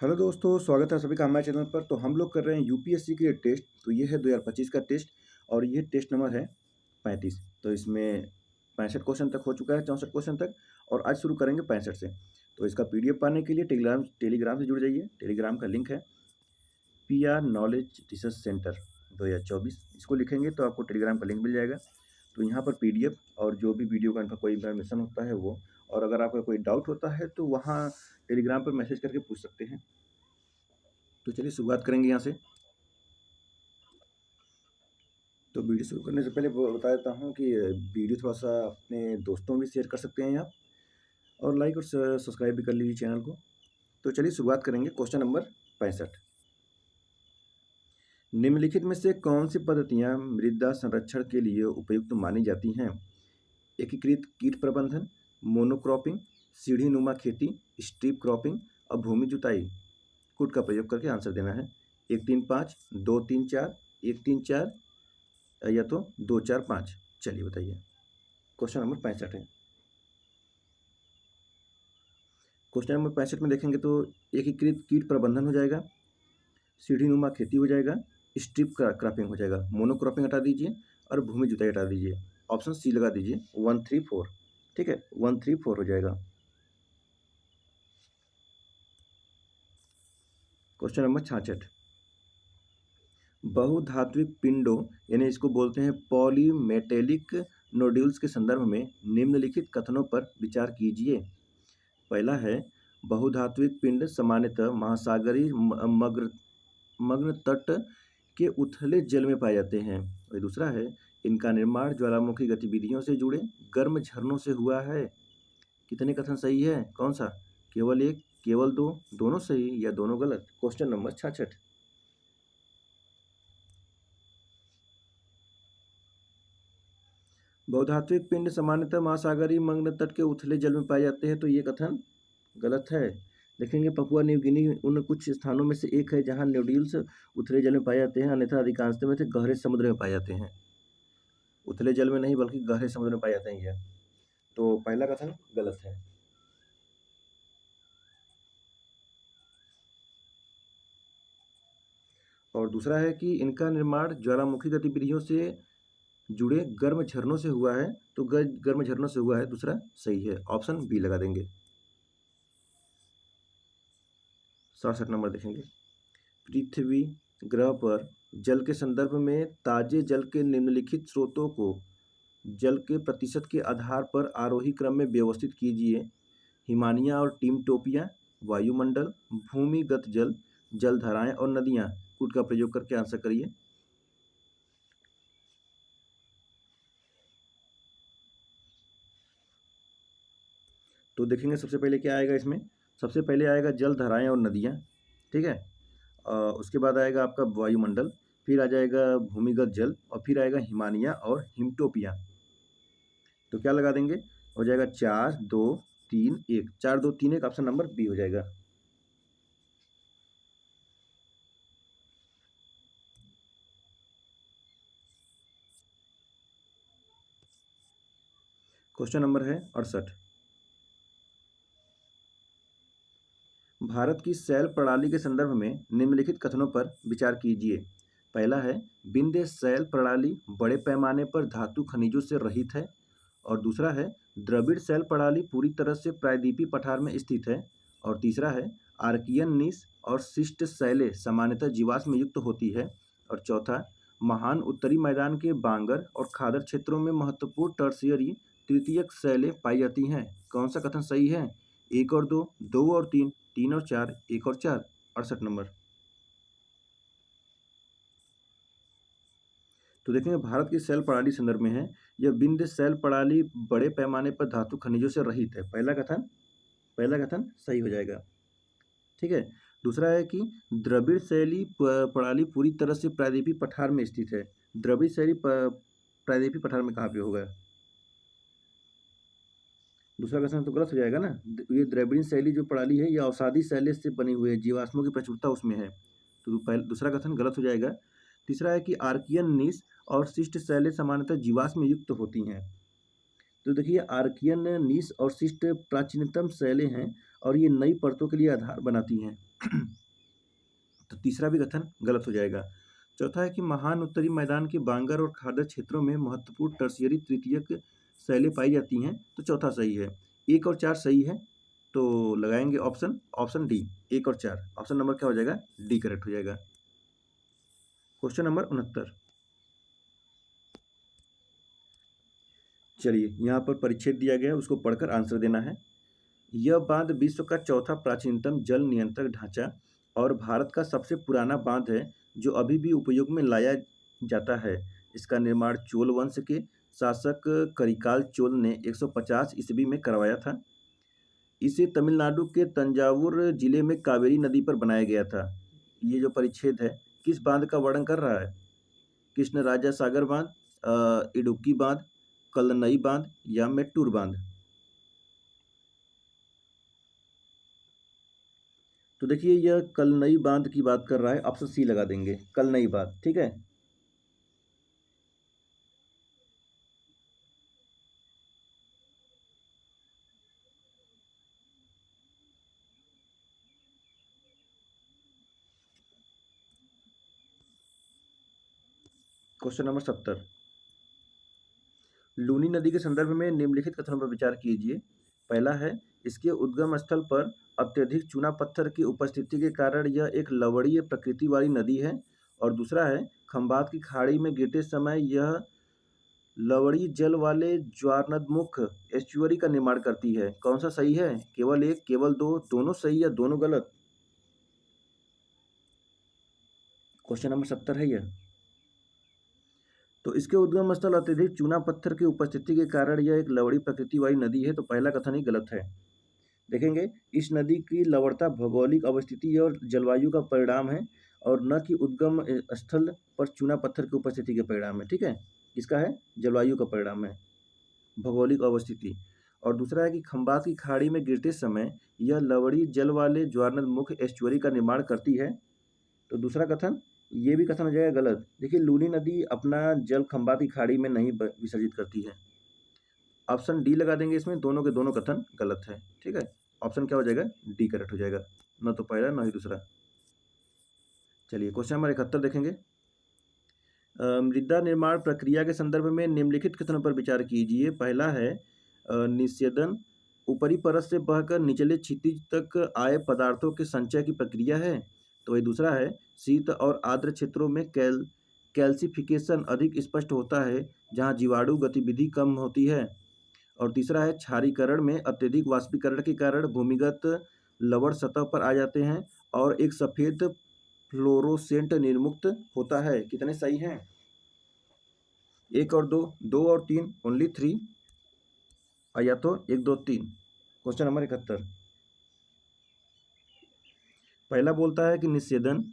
Hello दोस्तों, स्वागत है सभी का हमारे चैनल पर। तो हम लोग कर रहे हैं यूपीएससी के टेस्ट। तो ये है 2025 का टेस्ट और ये टेस्ट नंबर है 35। तो इसमें 65 क्वेश्चन तक हो चुका है, 64 क्वेश्चन तक, और आज शुरू करेंगे 65 से। तो इसका पीडीएफ पाने के लिए टेलीग्राम से जुड़ जाइए। टेलीग्राम का लिंक है PR नॉलेज रिसर्च सेंटर 2024। इसको लिखेंगे तो आपको टेलीग्राम का लिंक मिल जाएगा। तो यहाँ पर पीडीएफ और जो भी वीडियो का कोई इन्फॉर्मेशन होता है वो, और अगर आपका कोई डाउट होता है तो वहाँ टेलीग्राम पर मैसेज करके पूछ सकते हैं। तो चलिए शुरुआत करेंगे यहाँ से। तो वीडियो शुरू करने से पहले बता देता हूँ कि वीडियो थोड़ा सा अपने दोस्तों में भी शेयर कर सकते हैं आप, और लाइक और सब्सक्राइब भी कर लीजिए चैनल को। तो चलिए शुरुआत करेंगे। Question number 65। निम्नलिखित में से कौन सी पद्धतियाँ मृदा संरक्षण के लिए उपयुक्त मानी जाती हैं? एकीकृत कीट प्रबंधन, मोनोक्रॉपिंग, सीढ़ी नुमा खेती, स्ट्रिप क्रॉपिंग और भूमि जुताई। कूट का प्रयोग करके आंसर देना है। 1 3 5, 2 3 4, 1 3 4 या तो 2 4 5। चलिए बताइए। क्वेश्चन नंबर 65 है। क्वेश्चन नंबर 65 में देखेंगे तो एकीकृत कीट प्रबंधन हो जाएगा, सीढ़ी नुमा खेती हो जाएगा, स्ट्रिप क्रॉपिंग हो जाएगा, मोनोक्रॉपिंग हटा दीजिए और भूमि जुताई हटा दीजिए। ऑप्शन सी लगा दीजिए 1 3 4। ठीक है, 1 3 4 हो जाएगा। Question number 66। बहुधात्विक पिंडों यानी इसको बोलते हैं पॉलीमेटेलिक नोड्यूल्स के संदर्भ में निम्नलिखित कथनों पर विचार कीजिए। पहला है, बहुधात्विक पिंड सामान्यतः महासागरीय मग्न तट के उथले जल में पाए जाते हैं। और दूसरा है, इनका निर्माण ज्वालामुखी गतिविधियों से जुड़े गर्म झरनों से हुआ है। कितने कथन सही है? कौन सा? केवल एक, केवल दो, दोनों सही या दोनों गलत? Question number 66। बहुधात्विक पिंड सामान्यतः महासागरीय मग्न तट के उथले जल में पाए जाते हैं, तो ये कथन गलत है। देखेंगे पपुआ न्यू गिनी उन कुछ स्थानों में से एक है जहां न्यूडल्स उथले जल में पाए जाते हैं, अन्यथा अधिकांशतः में से गहरे समुद्र में पाए जाते हैं। उथले जल में नहीं बल्कि गहरे समुद्र में पाए जाते हैं ये। तो पहला कथन गलत है। और दूसरा है कि इनका निर्माण ज्वालामुखी गतिविधियों से जुड़े गर्म झरनों से हुआ है, तो गर्म झरनों से हुआ है, दूसरा सही है। ऑप्शन बी लगा देंगे। 67 नंबर देखेंगे। पृथ्वी ग्रह पर जल के संदर्भ में ताजे जल के निम्नलिखित स्रोतों को जल के प्रतिशत के आधार पर आरोही क्रम में व्यवस्थित कीजिए। हिमानिया और टिमटोपिया, वायुमंडल, भूमिगत जल, जलधाराएं और नदियां। कूट का प्रयोग करके आंसर करिए। तो देखेंगे सबसे पहले क्या आएगा इसमें। सबसे पहले आएगा जलधाराएं और नदियां, ठीक है। उसके बाद आएगा आपका वायुमंडल, फिर आ जाएगा भूमिगत जल, और फिर आएगा हिमानिया और हिमटोपिया। तो क्या लगा देंगे? हो जाएगा 4 2 3 1। 4 2 3 1, ऑप्शन नंबर बी हो जाएगा। क्वेश्चन नंबर है 68। भारत की शैल प्रणाली के संदर्भ में निम्नलिखित कथनों पर विचार कीजिए। पहला है, विंध्य शैल प्रणाली बड़े पैमाने पर धातु खनिजों से रहित है। और दूसरा है, द्रविड़ शैल प्रणाली पूरी तरह से प्रायद्वीपीय पठार में स्थित है। और तीसरा है, आर्कियन नीस और शिष्ट शैलें सामान्यतः जीवाश्म युक्त होती है। और चौथा, महान उत्तरी मैदान के बांगर और खादर क्षेत्रों में महत्वपूर्ण टर्शियरी तृतीयक शैलें पाई जाती हैं। कौन सा कथन सही है? 1 और 2, 2 और 3, 3 और 4, 1 और 4। 68 नंबर। तो देखेंगे भारत की शैल प्रणाली संदर्भ में है, यह विंध्य शैल प्रणाली बड़े पैमाने पर धातु खनिजों से रहित है। पहला कथन सही हो जाएगा, ठीक है। दूसरा है कि द्रविड़ शैली प्रणाली पूरी तरह से प्रायद्वीपीय पठार में स्थित है। द्रविड़ शैली प्रायद्वीपीय पठार में कहाँ पे होगा? दूसरा कथन तो गलत हो जाएगा ना। ये द्रविड़ शैली जो प्रणाली है, ये अवसादी शैली से बनी हुई है, जीवाश्मों की प्रचुरता उसमें है। तो दूसरा कथन गलत हो जाएगा। तीसरा है कि आर्कियन नीस और शिष्ट शैलें सामान्यतः जीवाश्म युक्त होती हैं। तो देखिए, आर्कियन नीस और शिष्ट प्राचीनतम शैलें हैं, और ये नई परतों के लिए आधार बनाती हैं। तो तीसरा भी कथन गलत हो जाएगा। चौथा है कि महान उत्तरी मैदान के बांगर और खादर क्षेत्रों में महत्वपूर्ण टर्शियरी तृतीयक शैलें पाई जाती हैं, तो चौथा सही है। 1 और 4 सही है, तो लगाएंगे ऑप्शन डी। 1 और 4 ऑप्शन नंबर क्या हो जाएगा? डी करेक्ट हो जाएगा। Question number 69। चलिए, यहाँ पर परिच्छेद दिया गया है, उसको पढ़कर आंसर देना है। यह बांध विश्व का चौथा प्राचीनतम जल नियंत्रण ढांचा और भारत का सबसे पुराना बांध है जो अभी भी उपयोग में लाया जाता है। इसका निर्माण चोल वंश के शासक करिकाल चोल ने 150 ईस्वी में करवाया था। इसे तमिलनाडु के तंजावुर जिले में कावेरी नदी पर बनाया गया था। ये जो परिच्छेद है किस बांध का वर्णन कर रहा है? कृष्णराजा सागर बांध, इडुक्की बांध, कल्लनई बांध या मेट्टूर बांध? तो देखिए, यह कल्लनई बांध की बात कर रहा है, ऑप्शन सी लगा देंगे, कल्लनई बांध। ठीक है। Question number 70। लूनी नदी के संदर्भ में निम्नलिखित कथनों पर विचार कीजिए। पहला है, इसके उद्गम स्थल पर अत्यधिक चूना पत्थर की उपस्थिति के कारण यह एक लवणीय प्रकृति वाली नदी है। और दूसरा है, खंबात की खाड़ी में गिरते समय यह लवणीय जल वाले ज्वारनदमुख एस्चुअरी का निर्माण करती है। कौन सा सही है? केवल एक, केवल दो, दोनों सही या दोनों गलत? क्वेश्चन नंबर 70 है यह। तो इसके उद्गम स्थल अत्यधिक चूना पत्थर की उपस्थिति के कारण यह एक लवणीय प्रकृति वाली नदी है, तो पहला कथन ही गलत है। देखेंगे, इस नदी की लवणता भौगोलिक अवस्थिति और जलवायु का परिणाम है और न कि उद्गम स्थल पर चूना पत्थर की उपस्थिति के परिणाम है। ठीक है, इसका है जलवायु का परिणाम है, भौगोलिक अवस्थिति। और दूसरा है कि खंबात की खाड़ी में गिरते समय यह लवणीय जल वाले ज्वारनदमुख एस्चुअरी का निर्माण करती है, तो दूसरा कथन, ये भी कथन हो जाएगा गलत। देखिए, लूनी नदी अपना जल खंबात की खाड़ी में नहीं विसर्जित करती है। ऑप्शन डी लगा देंगे, इसमें दोनों के दोनों कथन गलत है। ठीक है, ऑप्शन क्या हो जाएगा? डी करेक्ट हो जाएगा, न तो पहला न ही दूसरा। चलिए, क्वेश्चन नंबर 71 देखेंगे। मृदा निर्माण प्रक्रिया के संदर्भ में निम्नलिखित कथनों पर विचार कीजिए। पहला है, निस्यदन ऊपरी परत से बहकर निचले क्षितिज तक आए पदार्थों के संचय की प्रक्रिया है। तो वही दूसरा है, शीत और आर्द्र क्षेत्रों में कैल्सिफिकेशन अधिक स्पष्ट होता है जहाँ जीवाणु गतिविधि कम होती है। और तीसरा है, क्षारीकरण में अत्यधिक वाष्पीकरण के कारण भूमिगत लवण सतह पर आ जाते हैं और एक सफेद फ्लोरोसेंट निर्मुक्त होता है। कितने सही हैं? 1 और 2, 2 और 3, ओनली 3, या तो 1, 2, 3। Question number 71। पहला बोलता है कि निस्येदन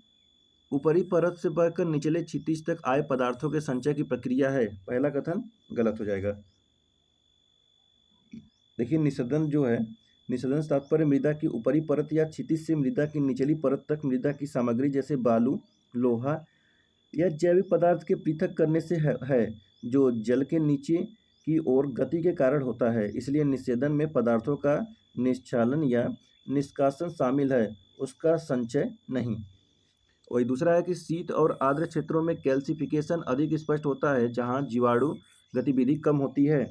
ऊपरी परत से बहकर निचले क्षितिज तक आए पदार्थों के संचय की प्रक्रिया है। पहला कथन गलत हो जाएगा। देखिए, निस्यदन जो है, निस्यदन से तात्पर्य मृदा की ऊपरी परत या क्षितिज से मृदा की निचली परत तक मृदा की सामग्री जैसे बालू, लोहा या जैविक पदार्थ के पृथक करने से है जो जल के नीचे की ओर गति के कारण होता है। इसलिए निस्येदन में पदार्थों का निश्चालन या निष्कासन शामिल है, उसका संचय नहीं। वही दूसरा है कि शीत और आर्द्र क्षेत्रों में कैल्सिफिकेशन अधिक स्पष्ट होता है जहाँ जीवाणु गतिविधि कम होती है,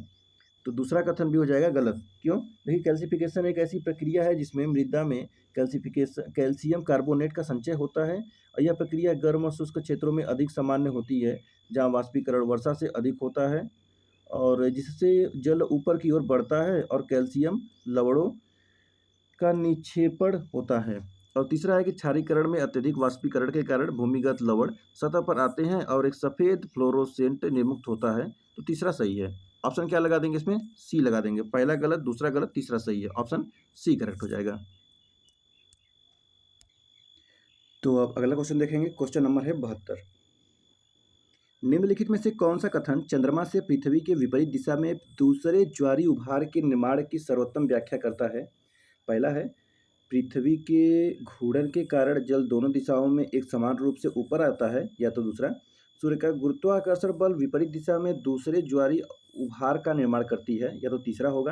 तो दूसरा कथन भी हो जाएगा गलत। क्यों? देखिए, कैल्सिफिकेशन एक ऐसी प्रक्रिया है जिसमें मृदा में कैल्शियम कार्बोनेट का संचय होता है और यह प्रक्रिया गर्म और शुष्क क्षेत्रों में अधिक सामान्य होती है जहाँ वाष्पीकरण वर्षा से अधिक होता है और जिससे जल ऊपर की ओर बढ़ता है और कैल्शियम लवणों का निक्षेपण होता है। और तीसरा है कि क्षारीकरण में अत्यधिक वाष्पीकरण के कारण भूमिगत लवण सतह पर आते हैं और एक सफेद फ्लोरोसेंट निर्मुक्त होता है, तो तीसरा सही है। ऑप्शन क्या लगा देंगे इसमें? सी लगा देंगे। पहला गलत, दूसरा गलत, तीसरा सही है, ऑप्शन सी करेक्ट हो जाएगा। तो अब अगला क्वेश्चन देखेंगे। क्वेश्चन नंबर है 72। निम्नलिखित में से कौन सा कथन चंद्रमा से पृथ्वी के विपरीत दिशा में दूसरे ज्वारीय उभार के निर्माण की सर्वोत्तम व्याख्या करता है? पहला है, पृथ्वी के घूर्णन के कारण जल दोनों दिशाओं में एक समान रूप से ऊपर आता है, या तो दूसरा, सूर्य का गुरुत्वाकर्षण बल विपरीत दिशा में दूसरे ज्वारीय उभार का निर्माण करती है, या तो तीसरा होगा,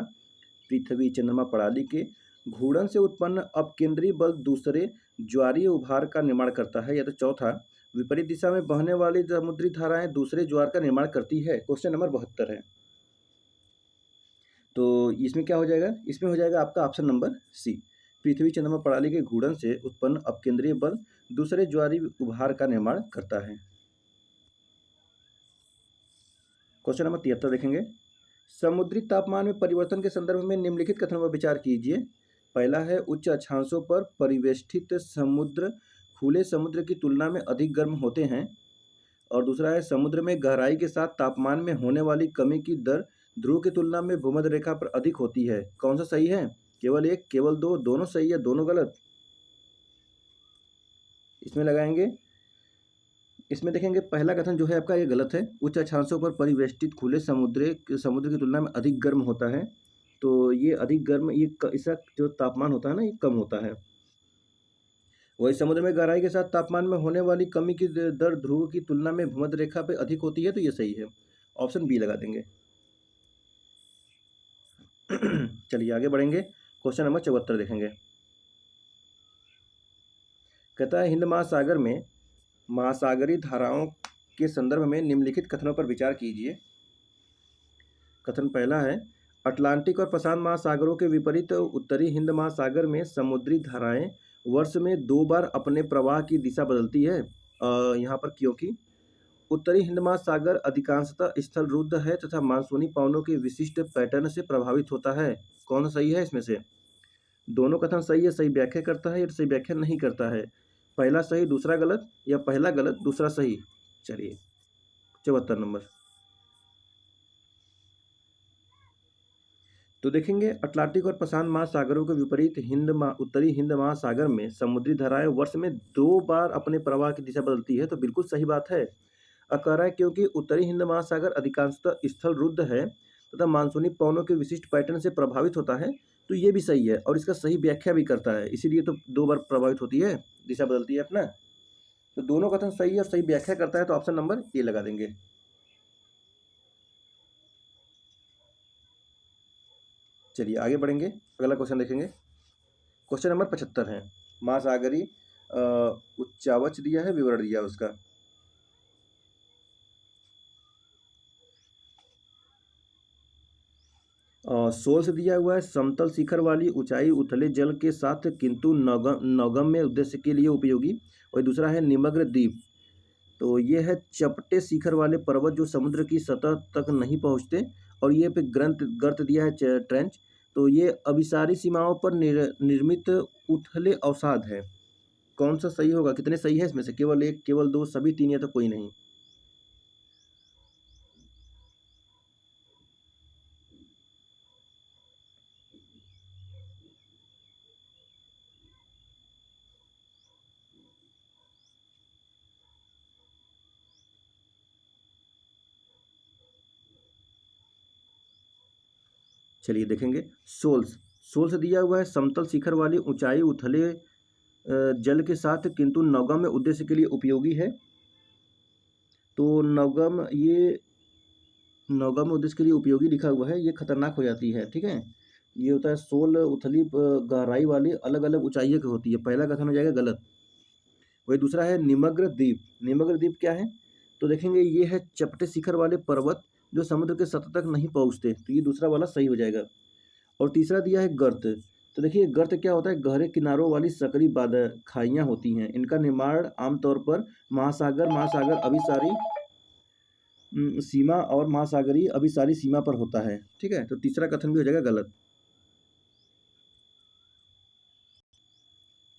पृथ्वी चंद्रमा प्रणाली के घूर्णन से उत्पन्न अपकेंद्री बल दूसरे ज्वारीय उभार का निर्माण करता है। या तो चौथा, विपरीत दिशा में बहने वाली समुद्री धाराएं दूसरे ज्वार का निर्माण करती है। क्वेश्चन नंबर 72 है। तो इसमें क्या हो जाएगा? इसमें हो जाएगा आपका ऑप्शन नंबर सी, पृथ्वी चंद्रमा प्रणाली के घूर्णन से उत्पन्न अपकेंद्रीय बल दूसरे ज्वारीय उभार का निर्माण करता है। क्वेश्चन नंबर 73 देखेंगे। समुद्री तापमान में परिवर्तन के संदर्भ में निम्नलिखित कथनों पर विचार कीजिए। पहला है, उच्च अक्षांशों पर परिवेष्टित समुद्र खुले समुद्र की तुलना में अधिक गर्म होते हैं। और दूसरा है, समुद्र में गहराई के साथ तापमान में होने वाली कमी की दर ध्रुव की तुलना में भूमध्य रेखा पर अधिक होती है। कौन सा सही है? केवल एक, केवल दो, दोनों सही है, दोनों गलत? इसमें लगाएंगे। इसमें देखेंगे पहला कथन जो है आपका ये गलत है। उच्च अक्षांशों पर परिवेष्टित खुले समुद्र की तुलना में अधिक गर्म होता है। तो ये अधिक गर्म, इसका जो तापमान होता है ना, ये कम होता है। वही समुद्र में गहराई के साथ तापमान में होने वाली कमी की दर ध्रुव की तुलना में भूमध्य रेखा पे अधिक होती है। तो ये सही है, ऑप्शन बी लगा देंगे। चलिए आगे बढ़ेंगे। क्वेश्चन नंबर 74 देखेंगे। कहता है, हिंद महासागर में महासागरीय धाराओं के संदर्भ में निम्नलिखित कथनों पर विचार कीजिए। कथन पहला है, अटलांटिक और प्रशांत महासागरों के विपरीत उत्तरी हिंद महासागर में समुद्री धाराएं वर्ष में 2 बार अपने प्रवाह की दिशा बदलती है। यहाँ पर क्योंकि उत्तरी हिंद महासागर अधिकांशतः स्थल रुद्ध है तथा मानसूनी पवनों के विशिष्ट पैटर्न से प्रभावित होता है। कौन सही है इसमें से? दोनों कथन सही है, सही व्याख्या करता है या सही व्याख्या नहीं करता है? पहला सही दूसरा गलत, या पहला गलत दूसरा सही? चलिए 74 नंबर। तो देखेंगे, अटलांटिक और प्रशांत महासागरों के विपरीत उत्तरी हिंद महासागर में समुद्री धाराएं वर्ष में 2 बार अपने प्रवाह की दिशा बदलती है। तो बिल्कुल सही बात है। कह रहा है क्योंकि उत्तरी हिंद महासागर अधिकांशतः स्थल रुद्ध है तथा मानसूनी पवनों के विशिष्ट पैटर्न से प्रभावित होता है। तो ये भी सही है और इसका सही व्याख्या भी करता है, इसीलिए तो 2 बार प्रभावित होती है, दिशा बदलती है अपना। तो दोनों कथन सही है और सही व्याख्या करता है, तो ऑप्शन नंबर ए लगा देंगे। चलिए आगे बढ़ेंगे, अगला क्वेश्चन देखेंगे। क्वेश्चन नंबर 75 है। महासागरीय उच्चावच दिया है, विवरण दिया उसका। सोल से दिया हुआ है, समतल शिखर वाली ऊंचाई उथले जल के साथ किंतु नौगम्य उद्देश्य के लिए उपयोगी। और दूसरा है निमग्न द्वीप। तो ये है चपटे शिखर वाले पर्वत जो समुद्र की सतह तक नहीं पहुंचते। और ये पे गर्त दिया है ट्रेंच। तो ये अभिसारी सीमाओं पर निर्मित उथले अवसाद है। कौन सा सही होगा? कितने सही है इसमें से? केवल एक, केवल दो, सभी तीन, या तो कोई नहीं? चलिए देखेंगे। सोल्स दिया हुआ है, समतल शिखर वाली ऊंचाई उथले जल के साथ किंतु नौगम्य उद्देश्य के लिए उपयोगी है। तो नौगम्य उद्देश्य के लिए उपयोगी लिखा हुआ है, ये खतरनाक हो जाती है। ठीक है, ये होता है सोल उथली गहराई वाली अलग अलग ऊंचाइयों की होती है। पहला कथन हो जाएगा गलत। वही दूसरा है निमग्न द्वीप। निमग्न द्वीप क्या है? तो देखेंगे ये है चपटे शिखर वाले पर्वत जो समुद्र के सतह तक नहीं पहुंचते। तो ये दूसरा वाला सही हो जाएगा। और तीसरा दिया है गर्त। तो देखिए गर्त क्या होता है? गहरे किनारों वाली सकरी खाइयां होती हैं। इनका निर्माण आमतौर पर महासागर अभिसारी सीमा और महासागरीय अभिसारी सीमा पर होता है। ठीक है, तो तीसरा कथन भी हो जाएगा गलत।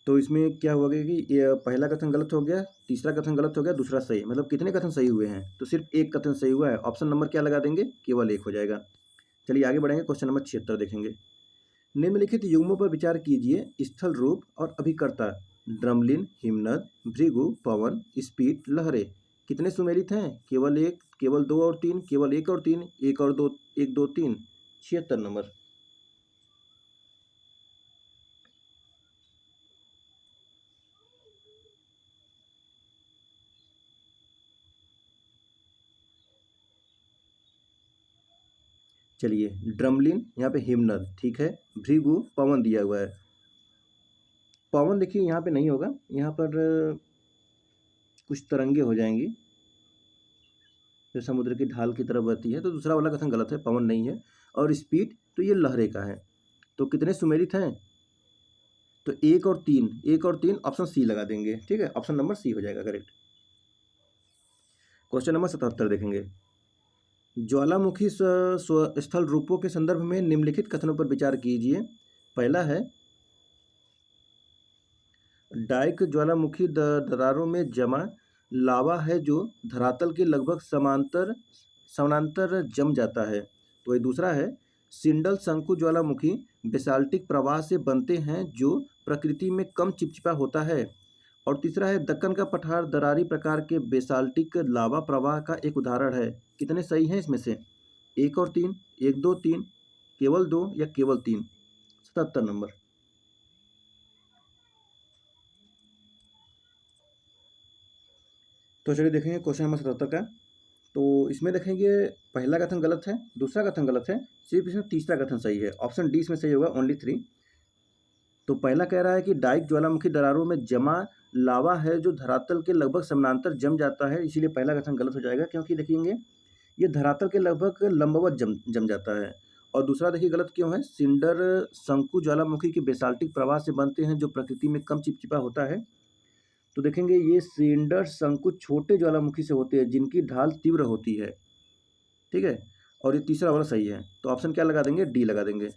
तो इसमें क्या हुआ कि ये पहला कथन गलत हो गया, तीसरा कथन गलत हो गया, दूसरा सही। मतलब कितने कथन सही हुए हैं? तो सिर्फ एक कथन सही हुआ है। ऑप्शन नंबर क्या लगा देंगे? केवल एक हो जाएगा। चलिए आगे बढ़ेंगे। क्वेश्चन नंबर 76 देखेंगे। निम्नलिखित युग्मों पर विचार कीजिए। स्थल रूप और अभिकर्ता ड्रमलिन, हिमनद, भृगु, पवन, स्पीड, लहरें कितने सुमेलित हैं? केवल एक, केवल दो और तीन, केवल एक और तीन, एक और दो, एक दो तीन। 76 नंबर। चलिए, ड्रमलिन, यहाँ पे हिमनद, ठीक है। भृगु, पवन दिया हुआ है। पवन देखिए यहाँ पे नहीं होगा, यहाँ पर कुछ तरंगे हो जाएंगी जो समुद्र की ढाल की तरफ बहती है, तो दूसरा वाला कथन गलत है, पवन नहीं है। और स्पीड, तो ये लहरे का है। तो कितने सुमेलित हैं? तो एक और तीन, एक और तीन, ऑप्शन सी लगा देंगे, ठीक है। ऑप्शन नंबर सी हो जाएगा करेक्ट। क्वेश्चन नंबर 77 देखेंगे। ज्वालामुखी स्थल रूपों के संदर्भ में निम्नलिखित कथनों पर विचार कीजिए। पहला है, डाइक ज्वालामुखी दरारों में जमा लावा है जो धरातल के लगभग समांतर समानांतर जम जाता है। तो ये दूसरा है, सिंडल शंकु ज्वालामुखी बेसाल्टिक प्रवाह से बनते हैं जो प्रकृति में कम चिपचिपा होता है। और तीसरा है, दक्कन का पठार दरारी प्रकार के बेसाल्टिक लावा प्रवाह का एक उदाहरण है। कितने सही हैं इसमें से? एक और तीन, एक दो तीन, केवल दो या केवल तीन? 77 नंबर। तो चलिए देखेंगे क्वेश्चन नंबर 77 का। तो इसमें देखेंगे पहला कथन गलत है, दूसरा कथन गलत है, सिर्फ इसमें तीसरा कथन सही है। ऑप्शन डी इसमें सही होगा, ओनली 3। तो पहला कह रहा है कि डाइक ज्वालामुखी दरारों में जमा लावा है जो धरातल के लगभग समानांतर जम जाता है, इसीलिए पहला कथन गलत हो जाएगा, क्योंकि देखेंगे ये धरातल के लगभग लंबवत जम जाता है। और दूसरा देखिए गलत क्यों है, सिंडर शंकु ज्वालामुखी के बेसाल्टिक प्रवाह से बनते हैं जो प्रकृति में कम चिपचिपा होता है। तो देखेंगे ये सिंडर शंकु छोटे ज्वालामुखी से होते हैं जिनकी ढाल तीव्र होती है, ठीक है। और ये तीसरा वाला सही है, तो ऑप्शन क्या लगा देंगे? डी लगा देंगे।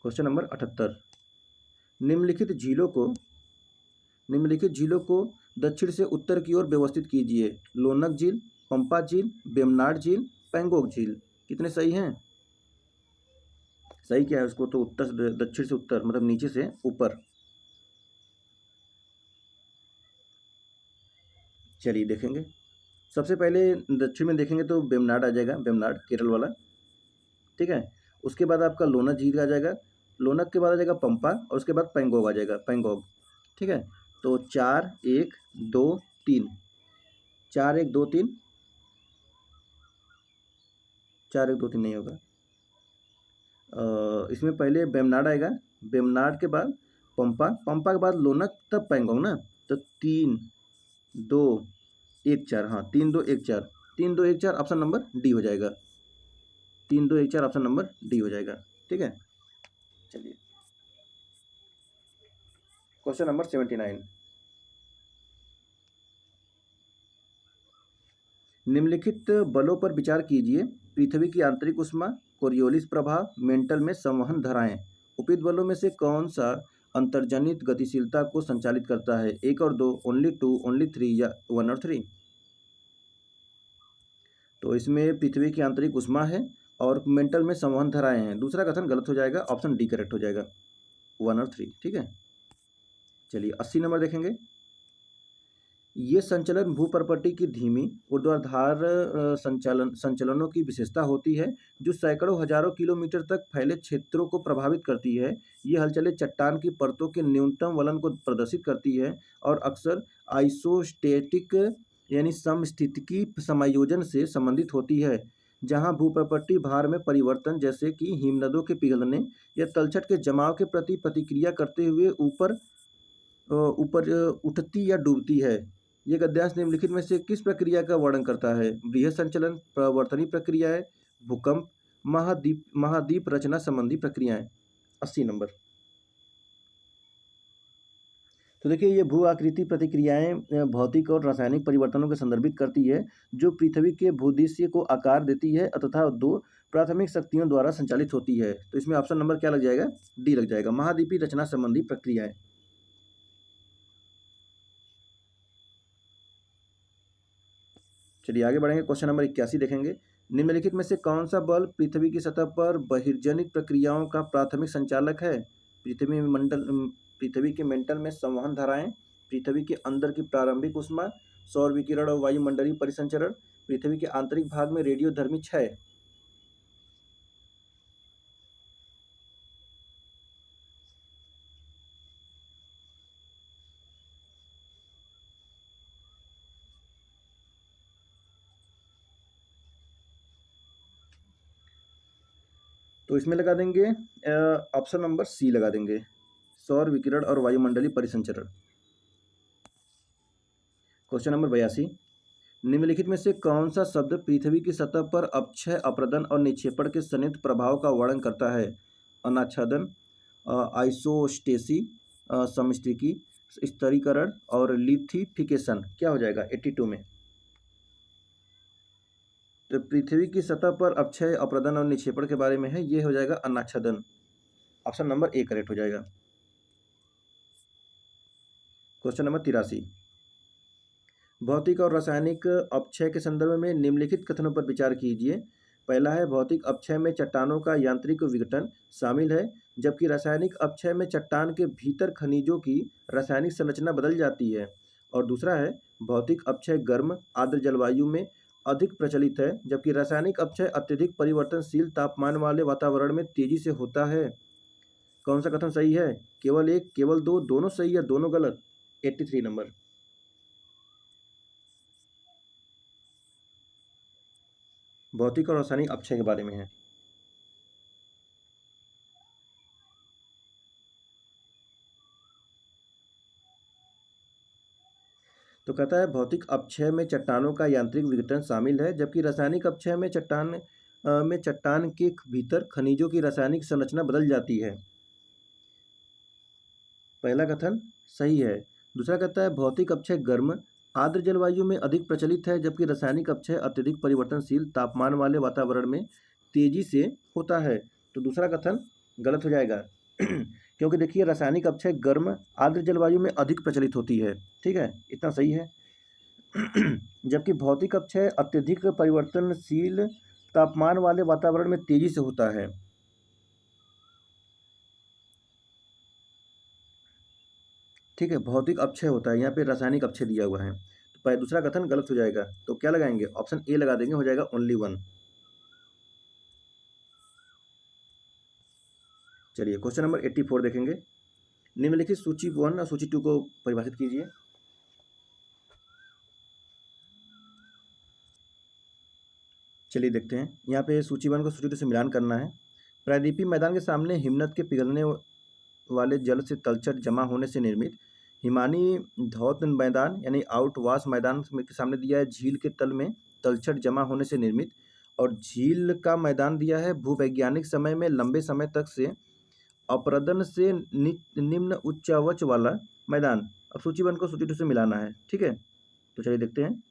Question number 78। निम्नलिखित झीलों को निम्नलिखित झीलों को दक्षिण से उत्तर की ओर व्यवस्थित कीजिए। लोनक झील, पंपा झील, वेम्बनाड झील, पैंगोंग झील। कितने सही हैं? सही क्या है उसको? तो उत्तर से दक्षिण से उत्तर, मतलब नीचे से ऊपर। चलिए देखेंगे। सबसे पहले दक्षिण में देखेंगे तो वेम्बनाड आ जाएगा, वेम्बनाड केरल वाला, ठीक है। उसके बाद आपका लोनक झील आ जाएगा, लोनक के बाद आ जाएगा पंपा, और उसके बाद पैंगोंग आ जाएगा, पैंगोंग, ठीक है। तो 4 1 2 3, 4 1 2 3, 4 1 2 3 नहीं होगा। इसमें पहले वेम्बनाड आएगा, वेम्बनाड के बाद पंपा, पंपा के बाद लोनक, तब पैंगोंग ना। तो 3 2 1 4, हाँ 3 2 1 4, 3 2 1 4 ऑप्शन नंबर डी हो जाएगा। 3 2 1 4 ऑप्शन नंबर डी हो जाएगा, ठीक है। चलिए क्वेश्चन नंबर 79। निम्नलिखित बलों पर विचार कीजिए। पृथ्वी की आंतरिक ऊष्मा, कोरियोलिस प्रभाव, मेंटल में संवहन धाराएं। उपयुक्त बलों में से कौन सा अंतर्जनित गतिशीलता को संचालित करता है? 1 और 2, ओनली 2, ओनली 3 या 1 और 3? तो इसमें पृथ्वी की आंतरिक ऊष्मा है और मेंटल में संवहन धाराएं हैं। दूसरा कथन गलत हो जाएगा, ऑप्शन डी करेक्ट हो जाएगा, 1 और 3, ठीक है। चलिए 80 नंबर देखेंगे। ये संचलन भूप्रपट्टी की धीमी ऊर्ध्वाधर संचलनों की विशेषता होती है जो सैकड़ों हजारों किलोमीटर तक फैले क्षेत्रों को प्रभावित करती है। ये हलचलें चट्टान की परतों के न्यूनतम वलन को प्रदर्शित करती है और अक्सर आइसोस्टेटिक यानी समस्थितिकी समायोजन से संबंधित होती है, जहां भूप्रपट्टी भार में परिवर्तन जैसे कि हिमनदों के पिघलने या तलछट के जमाव के प्रति प्रतिक्रिया करते हुए ऊपर ऊपर उठती या डूबती है। ये गद्यांश निम्नलिखित में से किस प्रक्रिया का वर्णन करता है? बृहद संचलन, प्रवर्तनी प्रक्रियाएं, भूकंप, महाद्वीप महाद्वीप रचना संबंधी प्रक्रियाएं। 80 नंबर। तो देखिए ये भू आकृति प्रतिक्रियाएं भौतिक और रासायनिक परिवर्तनों को संदर्भित करती है जो पृथ्वी के भूदृश्य को आकार देती है तथा दो प्राथमिक शक्तियों द्वारा संचालित होती है। तो इसमें ऑप्शन नंबर क्या लग जाएगा? डी लग जाएगा, महाद्वीपीय रचना संबंधी प्रक्रियाएं। चलिए आगे बढ़ेंगे, क्वेश्चन नंबर 81 देखेंगे। निम्नलिखित में से कौन सा बल पृथ्वी की सतह पर बहिर्जनित प्रक्रियाओं का प्राथमिक संचालक है? पृथ्वी के मेंटल में संवहन धाराएं, पृथ्वी के अंदर की प्रारंभिक ऊष्मा, सौर विकिरण और वायुमंडलीय परिसंचरण, पृथ्वी के आंतरिक भाग में रेडियोधर्मी क्षय। तो इसमें लगा देंगे ऑप्शन नंबर सी लगा देंगे, सौर विकिरण और वायुमंडलीय परिसंचरण। क्वेश्चन नंबर 82, निम्नलिखित में से कौन सा शब्द पृथ्वी की सतह पर अपक्षय, अपरदन और निक्षेपण के संयुक्त प्रभाव का वर्णन करता है? अनाच्छादन, आइसोस्टेसी, समस्थिकी, स्तरीकरण और लिथिफिकेशन। क्या हो जाएगा 82 में? तो पृथ्वी की सतह पर अपक्षय, अपरदन और निक्षेपण के बारे में है, ये हो जाएगा अनाच्छादन। ऑप्शन नंबर ए करेक्ट हो जाएगा। क्वेश्चन नंबर 83, भौतिक और रासायनिक अपक्षय के संदर्भ में निम्नलिखित कथनों पर विचार कीजिए। पहला है, भौतिक अपक्षय में चट्टानों का यांत्रिक विघटन शामिल है, जबकि रासायनिक अपक्षय में चट्टान के भीतर खनिजों की रासायनिक संरचना बदल जाती है। और दूसरा है, भौतिक अपक्षय गर्म आर्द्र जलवायु में अधिक प्रचलित है, जबकि रासायनिक अपक्षय अत्यधिक परिवर्तनशील तापमान वाले वातावरण में तेजी से होता है। कौन सा कथन सही है? केवल एक, केवल दो, दोनों सही या दोनों गलत? 83 नंबर। भौतिक और रासायनिक अपक्षय के बारे में है। तो कहता है भौतिक अपक्षय में चट्टानों का यांत्रिक विघटन शामिल है, जबकि रासायनिक अपक्षय में चट्टान के भीतर खनिजों की रासायनिक संरचना बदल जाती है। पहला कथन सही है। दूसरा कहता है भौतिक अपक्षय गर्म आर्द्र जलवायु में अधिक प्रचलित है, जबकि रासायनिक अपक्षय अत्यधिक परिवर्तनशील तापमान वाले वातावरण में तेजी से होता है। तो दूसरा कथन गलत हो जाएगा क्योंकि देखिए रासायनिक अपक्षय गर्म आर्द्र जलवायु में अधिक प्रचलित होती है। ठीक है, इतना सही है। जबकि भौतिक अपक्षय अत्यधिक परिवर्तनशील तापमान वाले वातावरण में तेजी से होता है। ठीक है, भौतिक अपक्षय होता है, यहाँ पे रासायनिक अपक्षय दिया हुआ है। तो दूसरा कथन गलत हो जाएगा। तो क्या लगाएंगे? ऑप्शन ए लगा देंगे, हो जाएगा ओनली वन। चलिए क्वेश्चन नंबर 84 देखेंगे। निम्नलिखित सूची 1 और सूची 2 को परिभाषित कीजिए। चलिए देखते हैं, यहाँ पे सूची 1 को सूची 2 से मिलान करना है। प्रायद्वीपीय मैदान के सामने हिमनद के पिघलने वाले जल से तलछट जमा होने से निर्मित। हिमानी धौत मैदान यानी आउटवाश मैदान के सामने दिया है झील के तल में तलछट जमा होने से निर्मित। और झील का मैदान दिया है भूवैज्ञानिक समय में लंबे समय तक से अपरदन से निम्न उच्चावच वाला मैदान। अब सूची 1 को सूची 2 से मिलाना है। ठीक है, तो चलिए देखते हैं।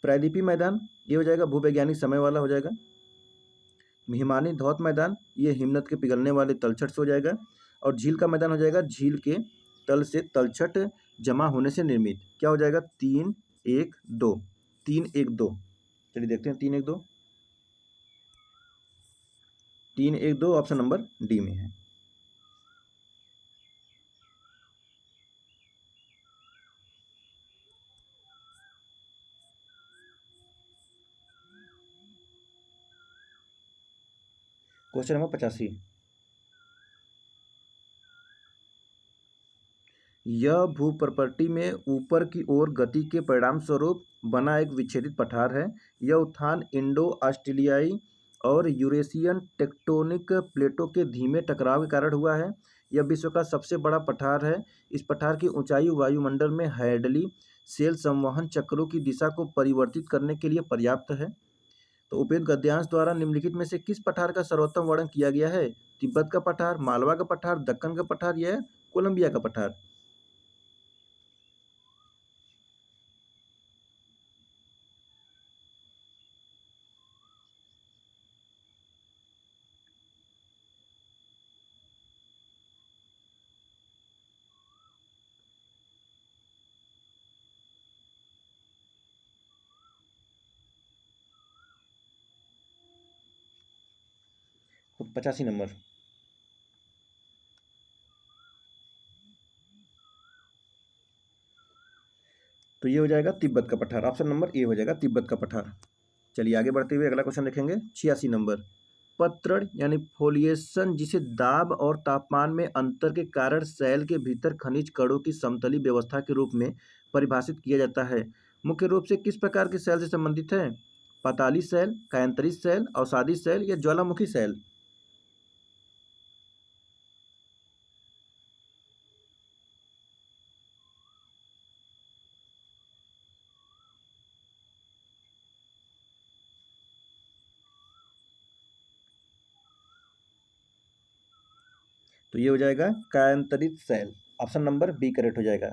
प्रायद्वीपीय मैदान ये हो जाएगा भूवैज्ञानिक समय वाला हो जाएगा। हिमानी धौत मैदान ये हिमनद के पिघलने वाले तलछट से हो जाएगा। और झील का मैदान हो जाएगा झील के तल से तलछट जमा होने से निर्मित। क्या हो जाएगा? 3 1 2। 3 1 2। चलिए देखते हैं 3 1 2। 3 1 2 ऑप्शन नंबर डी में है। क्वेश्चन नंबर 85, यह भूप्रपट्टी में ऊपर की ओर गति के परिणाम स्वरूप बना एक विच्छेदित पठार है। यह उत्थान इंडो ऑस्ट्रेलियाई और यूरेशियन टेक्टोनिक प्लेटों के धीमे टकराव के कारण हुआ है। यह विश्व का सबसे बड़ा पठार है। इस पठार की ऊंचाई वायुमंडल में हैडली सेल संवहन चक्रों की दिशा को परिवर्तित करने के लिए पर्याप्त है। तो उपेंद्र गद्यांश द्वारा निम्नलिखित में से किस पठार का सर्वोत्तम वर्णन किया गया है? तिब्बत का पठार, मालवा का पठार, दक्कन का पठार या कोलंबिया का पठार? तो 85 नंबर। तो ये हो जाएगा तिब्बत का पठार। ऑप्शन नंबर ए हो जाएगा तिब्बत का पठार। चलिए आगे बढ़ते हुए अगला क्वेश्चन देखेंगे। 86 नंबर, पत्रण यानी फोलिएशन जिसे दाब और तापमान में अंतर के कारण सेल के भीतर खनिज कणों की समतली व्यवस्था के रूप में परिभाषित किया जाता है, मुख्य रूप से किस प्रकार के सेल से संबंधित है? पाताली शैल, कायांतरित शैल, अवसादी शैल या ज्वालामुखी शैल? तो ये हो जाएगा कायांतरित शैल। ऑप्शन नंबर बी करेक्ट हो जाएगा।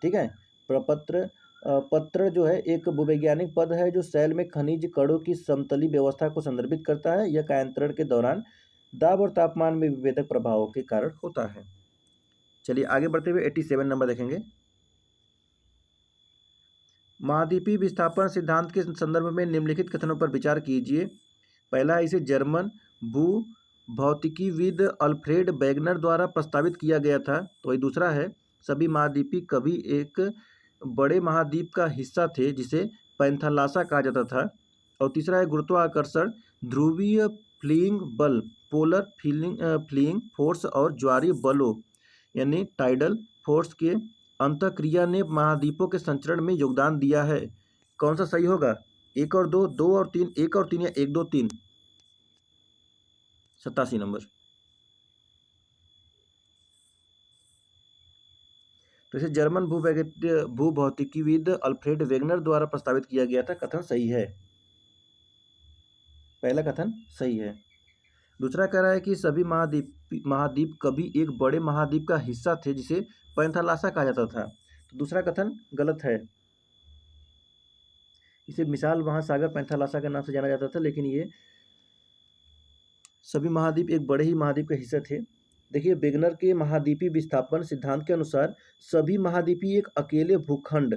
ठीक है। प्रपत्र पत्र जो है एक भूवैज्ञानिक पद है जो शैल में खनिज कणों की समतली व्यवस्था को संदर्भित करता है। यह कायांतरण के दौरान दाब और तापमान में विभेदक प्रभावों के कारण होता है। चलिए आगे बढ़ते हुए 87 नंबर देखेंगे। महाद्वीपीय विस्थापन सिद्धांत के संदर्भ में निम्नलिखित कथनों पर विचार कीजिए। पहला है, इसे जर्मन भू भौतिकीविद अल्फ्रेड वेगनर द्वारा प्रस्तावित किया गया था। तो वही दूसरा है, सभी महाद्वीपी कभी एक बड़े महाद्वीप का हिस्सा थे जिसे पैंथालासा कहा जाता था। और तीसरा है, गुरुत्वाकर्षण ध्रुवीय फ्लीइंग बल पोलर फ्लीइंग फोर्स और ज्वारीय बलों यानी टाइडल फोर्स के अंतःक्रिया ने महाद्वीपों के संचरण में योगदान दिया है। कौन सा सही होगा? एक और दो, दो और तीन, एक और तीन या एक दो तीन? 87 नंबर। तो इसे जर्मन भूभौतिकीविद अल्फ्रेड वेगनर द्वारा प्रस्तावित किया गया था। कथन सही है, पहला कथन सही है। दूसरा कह रहा है कि सभी महाद्वीप कभी एक बड़े महाद्वीप का हिस्सा थे जिसे पैंथालासा कहा जाता था। तो दूसरा कथन गलत है। इसे विशाल महासागर पैंथालासा के नाम से जाना जाता था, लेकिन ये सभी महाद्वीप एक बड़े ही महाद्वीप के हिस्से थे। देखिए, वेगनर के महाद्वीपीय विस्थापन सिद्धांत के अनुसार सभी महाद्वीपी एक अकेले भूखंड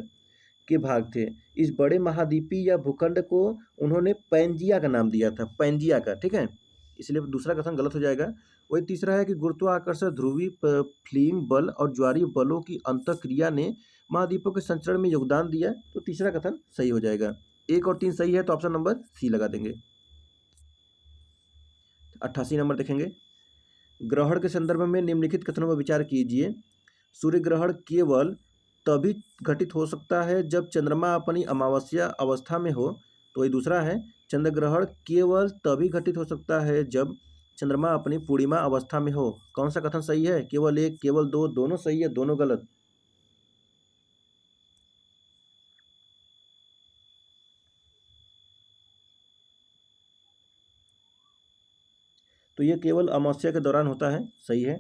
के भाग थे। इस बड़े महाद्वीपी या भूखंड को उन्होंने पैंजिया का नाम दिया था, पैंजिया का। ठीक है, इसलिए दूसरा कथन गलत हो जाएगा। वही तीसरा है कि गुरुत्वाकर्षण ध्रुवीय फ्लीइंग बल और ज्वारीय बलों की अंतःक्रिया ने महाद्वीपों के संचरण में योगदान दिया। तो तीसरा कथन सही हो जाएगा। एक और तीन सही है, तो ऑप्शन नंबर सी लगा देंगे। 88 नंबर देखेंगे। ग्रहण के संदर्भ में निम्नलिखित कथनों पर विचार कीजिए। सूर्य ग्रहण केवल तभी घटित हो सकता है जब चंद्रमा अपनी अमावस्या अवस्था में हो। तो ये दूसरा है, चंद्र ग्रहण केवल तभी घटित हो सकता है जब चंद्रमा अपनी पूर्णिमा अवस्था में हो। कौन सा कथन सही है? केवल एक, केवल दो, दोनों सही है, दोनों गलत? तो ये केवल अमावस्या के दौरान होता है, सही है।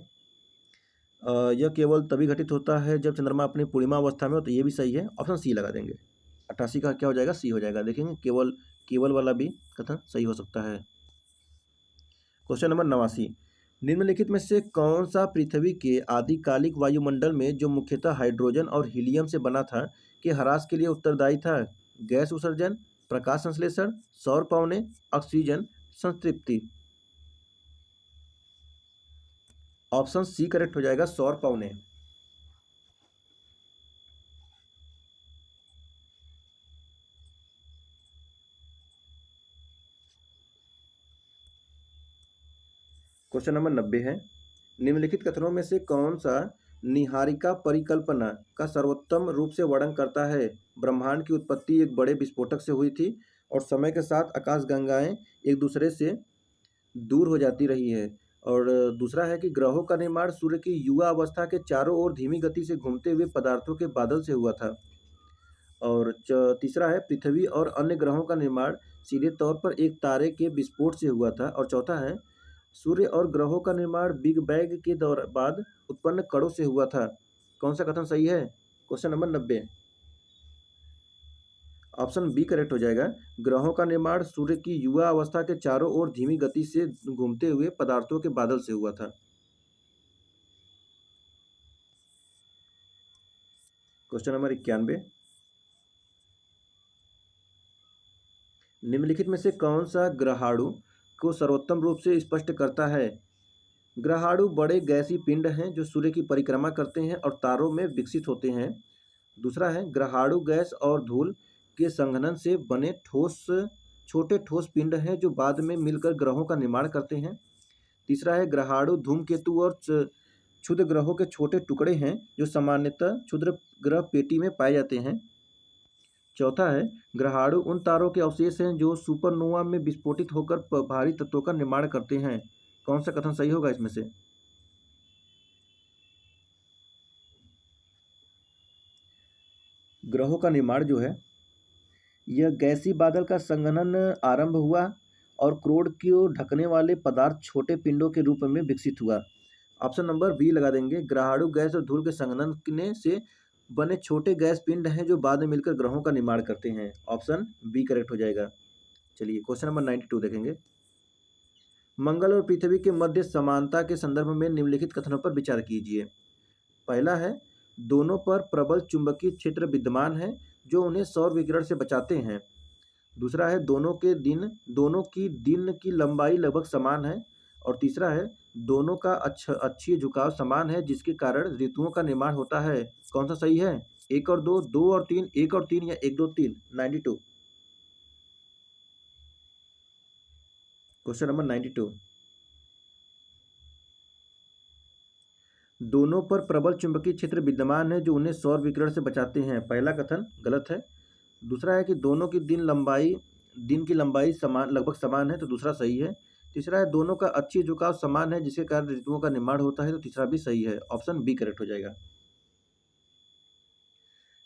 यह केवल तभी घटित होता है जब चंद्रमा अपनी पूर्णिमा अवस्था में हो। तो ये भी सही है, ऑप्शन सी लगा देंगे। 88 का क्या हो जाएगा? सी हो जाएगा। देखेंगे, केवल केवल वाला भी कथन सही हो सकता है। Question number 89। निम्नलिखित में से कौन सा पृथ्वी के आदिकालिक वायुमंडल में जो मुख्यतः हाइड्रोजन और हीलियम से बना था के ह्रास के लिए उत्तरदायी था? गैस उत्सर्जन, प्रकाश संश्लेषण, सौर पवने, ऑक्सीजन संतृप्ति? ऑप्शन सी करेक्ट हो जाएगा, सौर पवने। क्वेश्चन नंबर 90 है। निम्नलिखित कथनों में से कौन सा निहारिका परिकल्पना का सर्वोत्तम रूप से वर्णन करता है? ब्रह्मांड की उत्पत्ति एक बड़े विस्फोटक से हुई थी और समय के साथ आकाशगंगाएं एक दूसरे से दूर हो जाती रही है। और दूसरा है कि ग्रहों का निर्माण सूर्य की युवा अवस्था के चारों ओर धीमी गति से घूमते हुए पदार्थों के बादल से हुआ था। और तीसरा है, पृथ्वी और अन्य ग्रहों का निर्माण सीधे तौर पर एक तारे के विस्फोट से हुआ था। और चौथा है, सूर्य और ग्रहों का निर्माण बिग बैंग के दौर बाद उत्पन्न कणों से हुआ था। कौन सा कथन सही है? Question number 90। Option B correct हो जाएगा। ग्रहों का निर्माण सूर्य की युवा अवस्था के चारों ओर धीमी गति से घूमते हुए पदार्थों के बादल से हुआ था। Question number 91। निम्नलिखित में से कौन सा ग्रहाणु को सर्वोत्तम रूप से स्पष्ट करता है? ग्रहाणु बड़े गैसीय पिंड हैं जो सूर्य की परिक्रमा करते हैं और तारों में विकसित होते हैं। दूसरा है, ग्रहाणु गैस और धूल के संघनन से बने ठोस छोटे ठोस पिंड हैं जो बाद में मिलकर ग्रहों का निर्माण करते हैं। तीसरा है, ग्रहाणु धूमकेतु और क्षुद्र ग्रहों के छोटे टुकड़े हैं जो सामान्यतः क्षुद्र ग्रह पेटी में पाए जाते हैं। चौथा है ग्रहाणु उन तारों के अवशेष हैं जो सुपरनोवा में विस्फोटित होकर भारी तत्वों का निर्माण करते हैं। कौन सा कथन सही होगा इसमें से? ग्रहों का निर्माण जो है, यह गैसीय बादल का संघनन आरंभ हुआ और क्रोड को ढकने वाले पदार्थ छोटे पिंडों के रूप में विकसित हुआ। ऑप्शन नंबर बी लगा देंगे। ग्रहाणु गैस और धूल के संघनन से बने छोटे गैस पिंड हैं जो बाद में मिलकर ग्रहों का निर्माण करते हैं। ऑप्शन बी करेक्ट हो जाएगा। चलिए क्वेश्चन नंबर 92 देखेंगे। मंगल और पृथ्वी के मध्य समानता के संदर्भ में निम्नलिखित कथनों पर विचार कीजिए। पहला है दोनों पर प्रबल चुंबकीय क्षेत्र विद्यमान है जो उन्हें सौर विकिरण से बचाते हैं। दूसरा है दोनों की दिन की लंबाई लगभग समान है। और तीसरा है दोनों का अक्षीय झुकाव समान है जिसके कारण ऋतुओं का निर्माण होता है। कौन सा सही है? एक और दो, दो और तीन, एक और तीन या एक दो तीन? 92 क्वेश्चन नंबर 92। दोनों पर प्रबल चुंबकीय क्षेत्र विद्यमान है जो उन्हें सौर विकिरण से बचाते हैं। पहला कथन गलत है। दूसरा है कि दोनों की दिन की लंबाई समान लगभग समान है, तो दूसरा सही है। तीसरा है दोनों का अक्षीय झुकाव समान है जिसके कारण ऋतुओं का निर्माण होता है, तो तीसरा भी सही है। ऑप्शन बी करेक्ट हो जाएगा।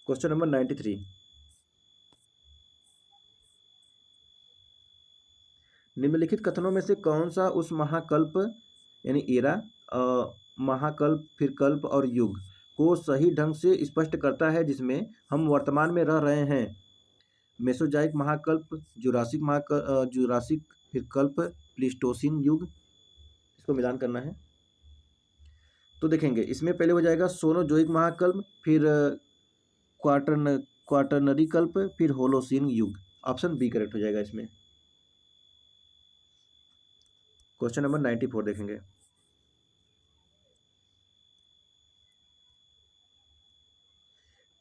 Question number 93। निम्नलिखित कथनों में से कौन सा उस महाकल्प यानी एरा, महाकल्प, फिर कल्प और युग को सही ढंग से स्पष्ट करता है जिसमें हम वर्तमान में रह रहे हैं? मेसोजाइक महाकल्प, जुरासिक, फिर कल्प, प्लीस्टोसिन युग। इसको मिलान करना है तो देखेंगे इसमें पहले हो जाएगा सोनोजोइक महाकल्प, फिर क्वाटरनरी कल्प, फिर होलोसीन युग। ऑप्शन बी करेक्ट हो जाएगा इसमें। क्वेश्चन नंबर 94 देखेंगे।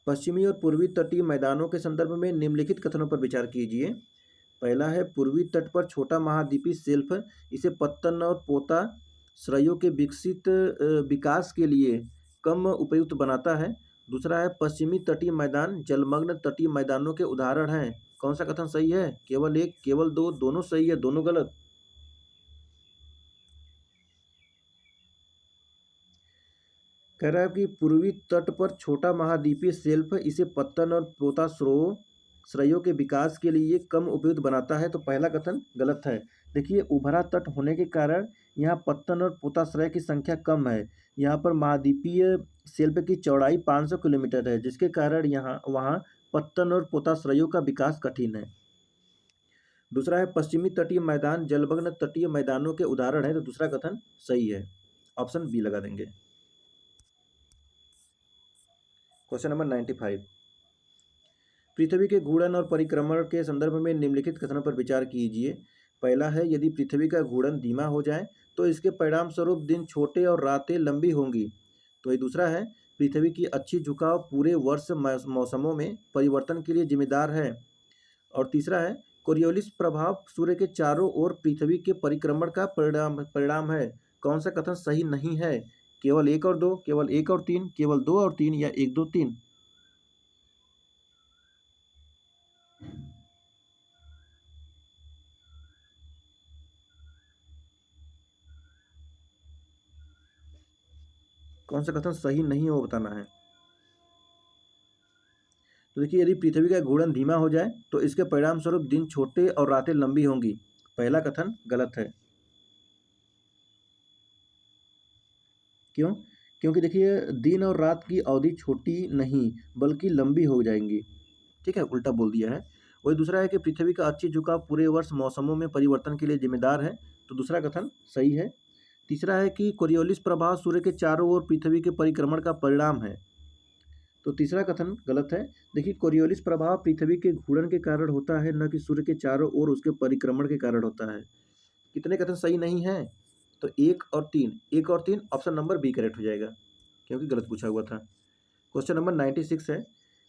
पश्चिमी और पूर्वी तटीय मैदानों के संदर्भ में निम्नलिखित कथनों पर विचार कीजिए। पहला है पूर्वी तट पर छोटा महाद्वीपीय शेल्फ इसे पत्तन और पोता श्रेयों के विकास के लिए कम उपयुक्त बनाता है। दूसरा है पश्चिमी तटीय मैदान जलमग्न तटीय मैदानों के उदाहरण हैं। कौन सा कथन सही है? केवल एक, केवल दो, दोनों सही है, दोनों गलत? कह रहा है कि पूर्वी तट पर छोटा महाद्वीपीय शेल्फ इसे पत्तन और पोता श्रेयों के विकास के लिए कम उपयुक्त बनाता है, तो पहला कथन गलत है। देखिए उभरा तट होने के कारण यहाँ पत्तन और पोताश्रय की संख्या कम है। यहाँ पर महाद्वीपीय शेल्फ की चौड़ाई 500 किलोमीटर है जिसके कारण यहाँ वहाँ पत्तन और पोताश्रयों का विकास कठिन है। दूसरा है पश्चिमी तटीय मैदान जलमग्न तटीय मैदानों के उदाहरण है, तो दूसरा कथन सही है। ऑप्शन बी लगा देंगे। Question number 95। पृथ्वी के घूर्णन और परिक्रमण के संदर्भ में निम्नलिखित कथनों पर विचार कीजिए। पहला है यदि पृथ्वी का घूर्णन धीमा हो जाए तो इसके परिणाम स्वरूप दिन छोटे और रातें लंबी होंगी। तो ये दूसरा है पृथ्वी की अच्छी झुकाव पूरे वर्ष मौसमों में परिवर्तन के लिए जिम्मेदार है। और तीसरा है कोरियोलिस प्रभाव सूर्य के चारों ओर पृथ्वी के परिक्रमण का परिणाम है। कौन सा कथन सही नहीं है? केवल एक और दो, केवल एक और तीन, केवल दो और तीन या एक दो तीन? कौन सा कथन सही नहीं हो बताना है। तो देखिए यदि पृथ्वी का घूर्णन धीमा हो जाए तो इसके परिणाम स्वरूप दिन छोटे और रातें लंबी होंगी। पहला कथन गलत है। क्यों? क्योंकि देखिए दिन और रात की अवधि छोटी नहीं बल्कि लंबी हो जाएंगी। ठीक है, उल्टा बोल दिया है। वही दूसरा है कि पृथ्वी का अच्छी झुकाव पूरे वर्ष मौसमों में परिवर्तन के लिए जिम्मेदार है, तो दूसरा कथन सही है। तीसरा है कि कोरियोलिस प्रभाव सूर्य के चारों ओर पृथ्वी के परिक्रमण का परिणाम है, तो तीसरा कथन गलत है। देखिए कोरियोलिस प्रभाव पृथ्वी के घूर्णन के कारण होता है, न कि सूर्य के चारों ओर उसके परिक्रमण के कारण होता है। कितने कथन सही नहीं है? तो एक और तीन, एक और तीन। ऑप्शन नंबर बी करेक्ट हो जाएगा क्योंकि गलत पूछा हुआ था। क्वेश्चन नंबर 96 है।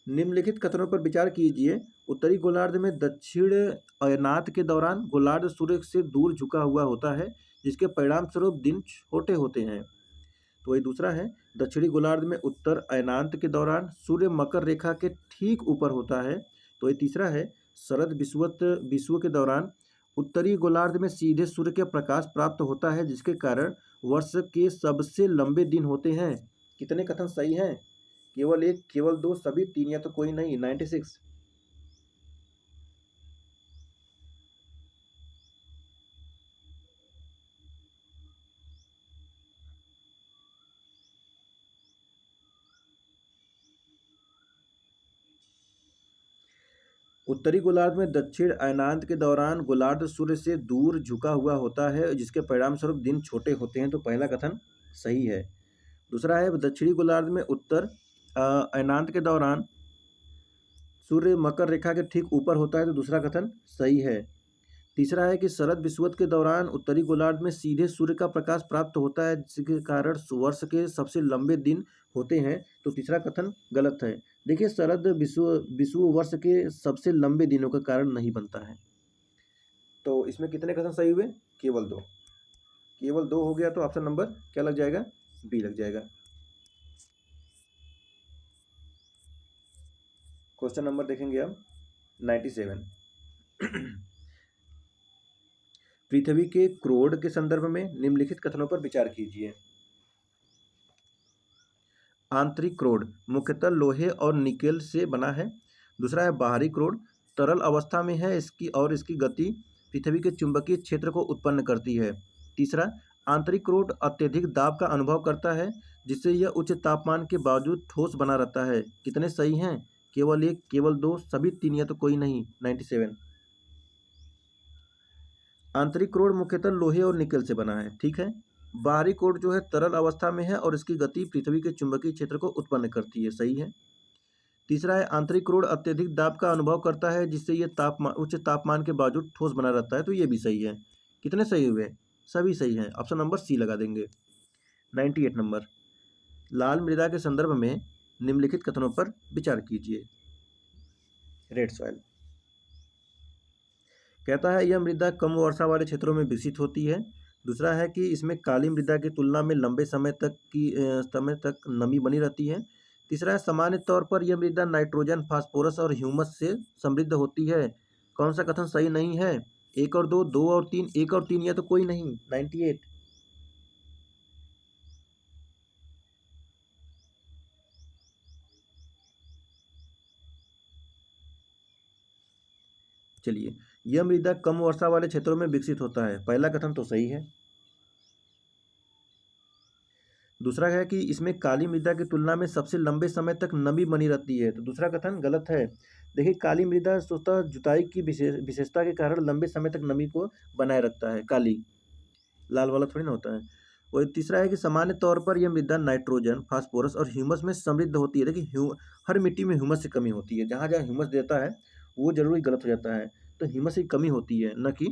निम्नलिखित कथनों पर विचार कीजिए। उत्तरी गोलार्ध में दक्षिण अयनात के दौरान गोलार्ध सूर्य से दूर झुका हुआ होता है जिसके परिणाम स्वरूप दिन छोटे होते हैं। तो वही दूसरा है दक्षिणी गोलार्ध में उत्तर अयनांत के दौरान सूर्य मकर रेखा के ठीक ऊपर होता है तो ये तीसरा है, शरद विषुवत के दौरान उत्तरी गोलार्ध में सीधे सूर्य के प्रकाश प्राप्त होता है, जिसके कारण वर्ष के सबसे लंबे दिन होते हैं। कितने कथन सही हैं? केवल एक, केवल दो, सभी तीन, या तो कोई नहीं। 96। उत्तरी गोलार्ध में दक्षिण अयनांत के दौरान गोलार्ध सूर्य से दूर झुका हुआ होता है, जिसके परिणाम स्वरूप दिन छोटे होते हैं। तो पहला कथन सही है। दूसरा है, दक्षिणी गोलार्ध में उत्तर अयनांत के दौरान सूर्य मकर रेखा के ठीक ऊपर होता है। तो दूसरा कथन सही है। तीसरा है कि शरद विषुवत के दौरान उत्तरी गोलार्ध में सीधे सूर्य का प्रकाश प्राप्त होता है, जिसके कारण वर्ष के सबसे लंबे दिन होते हैं। तो तीसरा कथन गलत है। देखिए, शरद विषुव वर्ष के सबसे लंबे दिनों का कारण नहीं बनता है। तो इसमें कितने कथन सही हुए? केवल दो। केवल दो हो गया तो ऑप्शन नंबर क्या लग जाएगा? बी लग जाएगा। क्वेश्चन नंबर देखेंगे अब 97। पृथ्वी के क्रोड के संदर्भ में निम्नलिखित कथनों पर विचार कीजिए। आंतरिक क्रोड मुख्यतः लोहे और निकेल से बना है। दूसरा है, बाहरी क्रोड तरल अवस्था में है, इसकी गति पृथ्वी के चुंबकीय क्षेत्र को उत्पन्न करती है। तीसरा, आंतरिक क्रोड अत्यधिक दाब का अनुभव करता है, जिससे यह उच्च तापमान के बावजूद ठोस बना रहता है। कितने सही हैं? केवल एक, केवल दो, सभी तीन, या तो कोई नहीं। 97। आंतरिक क्रोड मुख्यतः लोहे और निकेल से बना है, ठीक है। बाहरी क्रोड जो है तरल अवस्था में है और इसकी गति पृथ्वी के चुंबकीय क्षेत्र को उत्पन्न करती है, सही है। तीसरा है, आंतरिक क्रोड अत्यधिक दाब का अनुभव करता है, जिससे यह उच्च तापमान के बावजूद ठोस बना रहता है। तो ये भी सही है। कितने सही हुए? सभी सही हैं। ऑप्शन नंबर सी लगा देंगे। 98 नंबर, लाल मृदा के संदर्भ में निम्नलिखित कथनों पर विचार कीजिए। रेड सॉइल कहता है, यह मृदा कम वर्षा वाले क्षेत्रों में विकसित होती है। दूसरा है कि इसमें काली मृदा की तुलना में लंबे समय तक नमी बनी रहती है। तीसरा है, सामान्य तौर पर यह मृदा नाइट्रोजन, फास्फोरस और ह्यूमस से समृद्ध होती है। कौन सा कथन सही नहीं है? एक और दो, दो और तीन, एक और तीन, या तो कोई नहीं। 98। चलिए, यह मृदा कम वर्षा वाले क्षेत्रों में विकसित होता है। पहला कथन तो सही है। दूसरा है कि इसमें काली मृदा की तुलना में सबसे लंबे समय तक नमी बनी रहती है। तो दूसरा कथन गलत है। देखिए, काली मृदा स्वतः जुताई की विशेषता के कारण लंबे समय तक नमी को बनाए रखता है। काली, लाल वाला थोड़ी ना होता है। और तीसरा है कि सामान्य तौर पर यह मृदा नाइट्रोजन, फास्फोरस और ह्यूमस में समृद्ध होती है। देखिए, हर मिट्टी में ह्यूमस की कमी होती है। जहाँ जहाँ ह्यूमस देता है वो जरूरी गलत हो जाता है। तो ह्यूमस की कमी होती है, न कि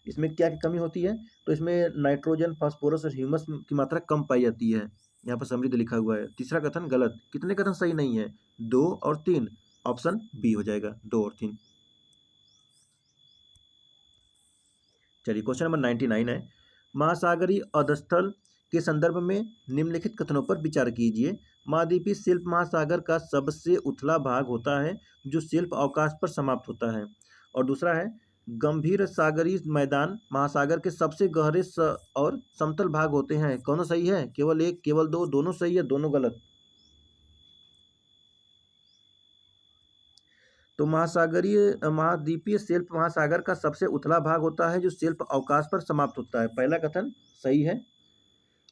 इसमें क्या की कमी होती है? तो इसमें नाइट्रोजन, फास्फोरस और ह्यूमस की मात्रा कम पाई जाती है। यहाँ पर समृद्ध लिखा हुआ है। तीसरा कथन गलत। कितने कथन सही नहीं है? दो और तीन। ऑप्शन बी हो जाएगा, दो और तीन। चलिए, क्वेश्चन नंबर 99 है, महासागरीय अधस्थल के संदर्भ में निम्नलिखित कथनों पर विचार कीजिए। महाद्वीपीय शिल्प महासागर का सबसे उथला भाग होता है, जो शिल्प अवकाश पर समाप्त होता है। और दूसरा है, गंभीर सागरीय मैदान महासागर के सबसे गहरे और समतल भाग होते हैं। कौन सही है? केवल एक, केवल दो, दोनों सही है, दोनों गलत। तो महाद्वीपीय शिल्प महासागर का सबसे उथला भाग होता है, जो शिल्प अवकाश पर समाप्त होता है। पहला कथन सही है।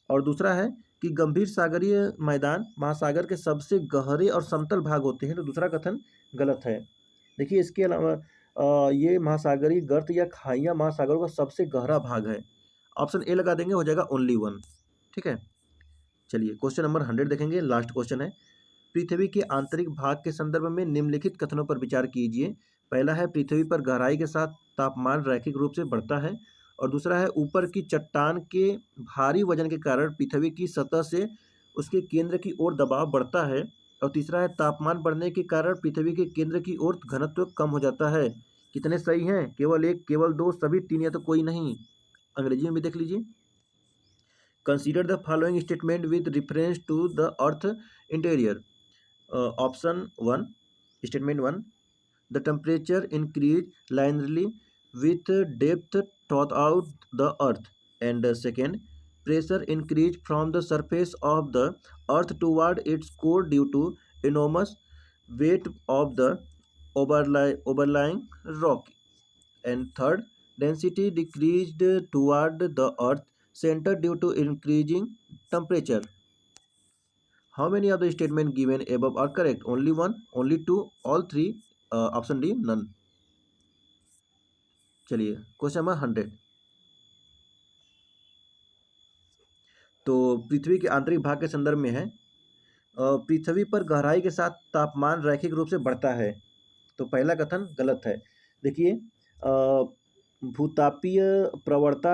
और दूसरा है कि गंभीर सागरीय मैदान महासागर के सबसे गहरे और समतल भाग होते हैं। तो दूसरा कथन गलत है। देखिए, इसके अलावा ये महासागरीय गर्त या खाइयाँ महासागरों का सबसे गहरा भाग है। ऑप्शन ए लगा देंगे, हो जाएगा ओनली वन। ठीक है। चलिए, क्वेश्चन नंबर 100 देखेंगे। लास्ट क्वेश्चन है, पृथ्वी के आंतरिक भाग के संदर्भ में निम्नलिखित कथनों पर विचार कीजिए। पहला है, पृथ्वी पर गहराई के साथ तापमान रैखिक रूप से बढ़ता है। और दूसरा है, ऊपर की चट्टान के भारी वजन के कारण पृथ्वी की सतह से उसके केंद्र की ओर दबाव बढ़ता है। और तीसरा है, तापमान बढ़ने के कारण पृथ्वी के केंद्र की ओर घनत्व कम हो जाता है। कितने सही हैं? केवल एक, केवल दो, सभी तीन, या तो कोई नहीं। अंग्रेजी में भी देख लीजिए। Consider the following statement with reference to the earth interior. Option one, statement one, the temperature increase linearly with depth throughout the earth. And second, pressure increase from the surface of the earth toward its core due to enormous weight of the overlying rock. And third, density decreased toward the earth center due to increasing temperature. How many of the statements given above are correct? Only one, only two, all three? Option D, none. चलिए question number 100। तो पृथ्वी के आंतरिक भाग के संदर्भ में है। पृथ्वी पर गहराई के साथ तापमान रैखिक रूप से बढ़ता है। तो पहला कथन गलत है। देखिए, भूतापीय प्रवणता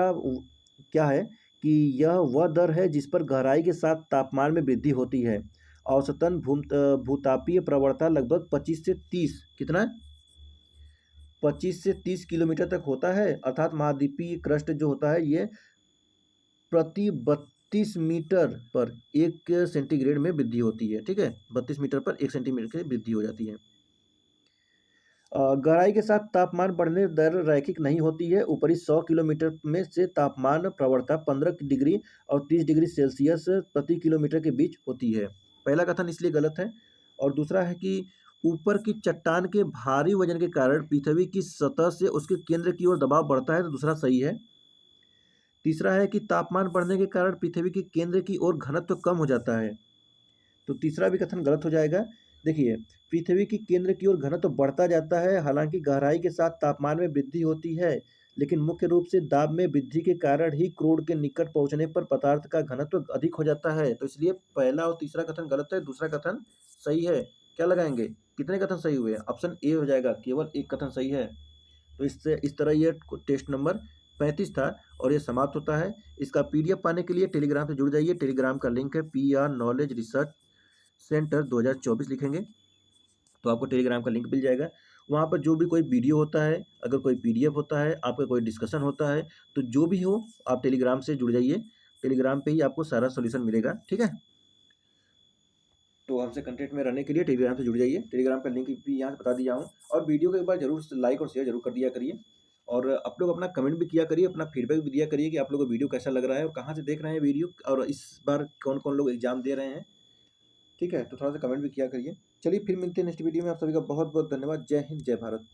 क्या है कि यह वह दर है जिस पर गहराई के साथ तापमान में वृद्धि होती है। औसतन भूतापीय प्रवणता लगभग 25 से 30 कितना है? 25 से 30 किलोमीटर तक होता है। अर्थात महाद्वीपीय क्रस्ट जो होता है ये प्रति 32 मीटर पर 1 सेंटीग्रेड में वृद्धि होती है। ठीक है, 32 मीटर पर 1 सेंटीमीटर की वृद्धि हो जाती है। गहराई के साथ तापमान बढ़ने दर रैखिक नहीं होती है। ऊपरी 100 किलोमीटर में से तापमान प्रवणता 15 डिग्री और 30 डिग्री सेल्सियस प्रति किलोमीटर के बीच होती है। पहला कथन इसलिए गलत है। और दूसरा है कि ऊपर की चट्टान के भारी वजन के कारण पृथ्वी की सतह से उसके केंद्र की ओर दबाव बढ़ता है, तो दूसरा सही है। तीसरा है कि तापमान बढ़ने के कारण पृथ्वी के केंद्र की ओर घनत्व कम हो जाता है, तो तीसरा भी कथन गलत हो जाएगा। देखिए, पृथ्वी की केंद्र की ओर घनत्व बढ़ता जाता है, हालांकि गहराई के साथ तापमान में वृद्धि होती है, लेकिन मुख्य रूप से दाब में वृद्धि के कारण ही क्रोड के निकट पहुंचने पर पदार्थ का घनत्व अधिक हो जाता है। तो इसलिए पहला और तीसरा कथन गलत है, दूसरा कथन सही है। क्या लगाएंगे? कितने कथन सही हुए? ऑप्शन ए हो जाएगा, केवल एक कथन सही है। तो इससे इस तरह ये टेस्ट नंबर 35 था और ये समाप्त होता है। इसका पीडीएफ पाने के लिए टेलीग्राम से जुड़ जाइए। टेलीग्राम का लिंक है PR नॉलेज रिसर्च सेंटर 2024 लिखेंगे तो आपको टेलीग्राम का लिंक मिल जाएगा। वहाँ पर जो भी कोई वीडियो होता है, अगर कोई पीडीएफ होता है, आपका कोई डिस्कशन होता है, तो जो भी हो आप टेलीग्राम से जुड़ जाइए। टेलीग्राम पे ही आपको सारा सॉल्यूशन मिलेगा। ठीक है, तो हमसे कंटेक्ट में रहने के लिए टेलीग्राम से जुड़ जाइए। टेलीग्राम का लिंक भी यहाँ से बता दिया हूँ। और वीडियो को एक बार जरूर लाइक और शेयर जरूर कर दिया करिए। और आप लोग अपना कमेंट भी किया करिए, अपना फीडबैक भी दिया करिए कि आप लोग को वीडियो कैसा लग रहा है और कहाँ से देख रहे हैं वीडियो, और इस बार कौन कौन लोग एग्जाम दे रहे हैं। ठीक है, तो थोड़ा सा कमेंट भी किया करिए। चलिए फिर मिलते हैं नेक्स्ट वीडियो में। आप सभी का बहुत बहुत धन्यवाद। जय हिंद, जय भारत।